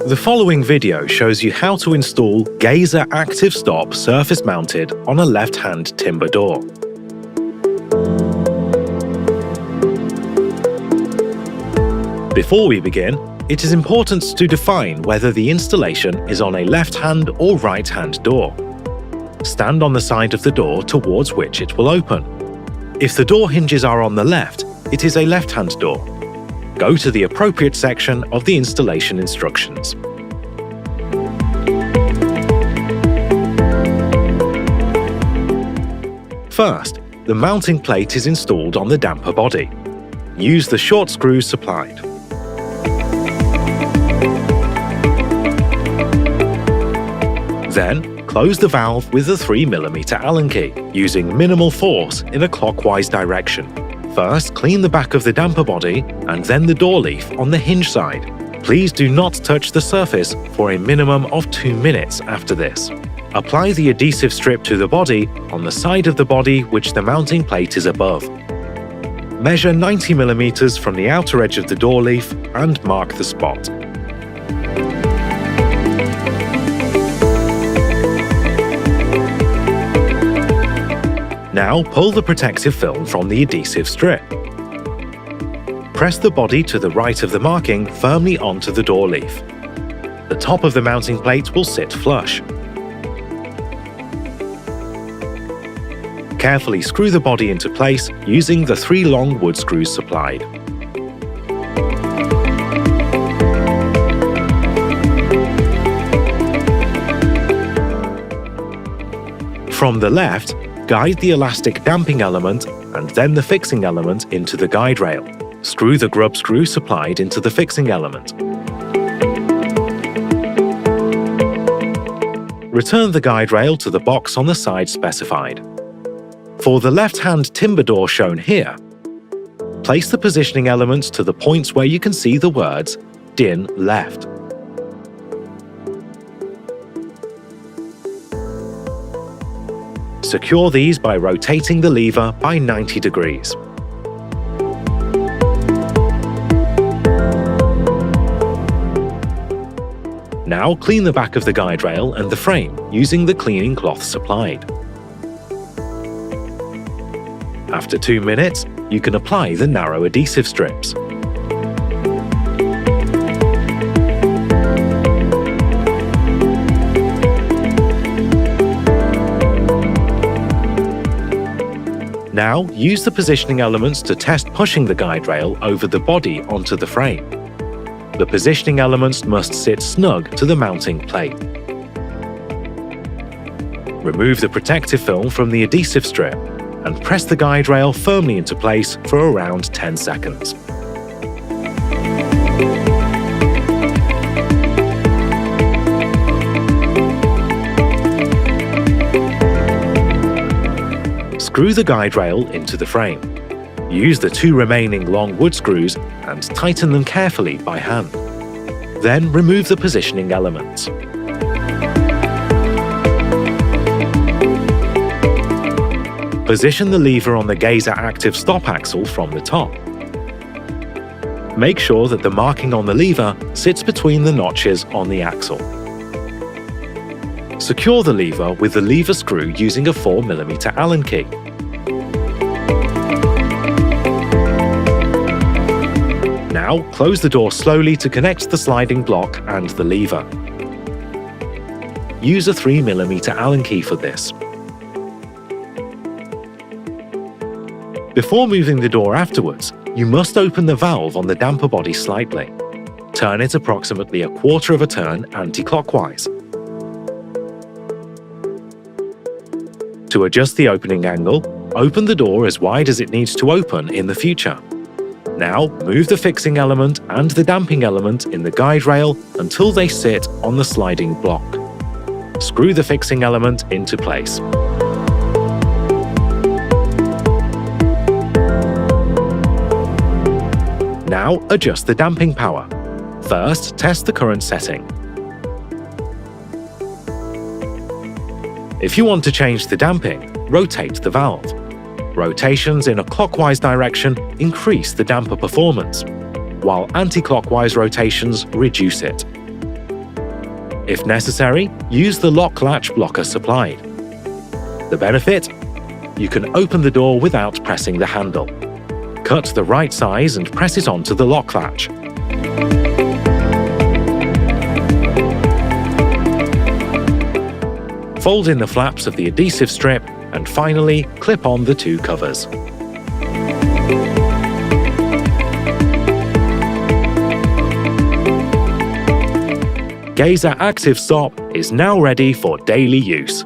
The following video shows you how to install GEZE ActiveStop surface-mounted on a left-hand timber door. Before we begin, it is important to define whether the installation is on a left-hand or right-hand door. Stand on the side of the door towards which it will open. If the door hinges are on the left, it is a left-hand door. Go to the appropriate section of the installation instructions. First, the mounting plate is installed on the damper body. Use the short screws supplied. Then, close the valve with a 3mm Allen key, using minimal force in a clockwise direction. First, clean the back of the damper body and then the door leaf on the hinge side. Please do not touch the surface for a minimum of 2 minutes after this. Apply the adhesive strip to the body on the side of the body which the mounting plate is above. Measure 90mm from the outer edge of the door leaf and mark the spot. Now pull the protective film from the adhesive strip. Press the body to the right of the marking firmly onto the door leaf. The top of the mounting plate will sit flush. Carefully screw the body into place using the 3 long wood screws supplied. From the left, guide the elastic damping element and then the fixing element into the guide rail. Screw the grub screw supplied into the fixing element. Return the guide rail to the box on the side specified. For the left-hand timber door shown here, place the positioning elements to the points where you can see the words DIN left. Secure these by rotating the lever by 90 degrees. Now clean the back of the guide rail and the frame using the cleaning cloth supplied. After 2 minutes, you can apply the narrow adhesive strips. Now, use the positioning elements to test pushing the guide rail over the body onto the frame. The positioning elements must sit snug to the mounting plate. Remove the protective film from the adhesive strip and press the guide rail firmly into place for around 10 seconds. Screw the guide rail into the frame. Use the 2 remaining long wood screws and tighten them carefully by hand. Then remove the positioning elements. Position the lever on the GEZE ActiveStop axle from the top. Make sure that the marking on the lever sits between the notches on the axle. Secure the lever with the lever screw using a 4mm Allen key. Now, close the door slowly to connect the sliding block and the lever. Use a 3mm Allen key for this. Before moving the door afterwards, you must open the valve on the damper body slightly. Turn it approximately a quarter of a turn anti-clockwise. To adjust the opening angle, open the door as wide as it needs to open in the future. Now, move the fixing element and the damping element in the guide rail until they sit on the sliding block. Screw the fixing element into place. Now, adjust the damping power. First, test the current setting. If you want to change the damping, rotate the valve. Rotations in a clockwise direction increase the damper performance, while anti-clockwise rotations reduce it. If necessary, use the lock latch blocker supplied. The benefit? You can open the door without pressing the handle. Cut the right size and press it onto the lock latch. Fold in the flaps of the adhesive strip and finally clip on the two covers. GEZE ActiveStop is now ready for daily use.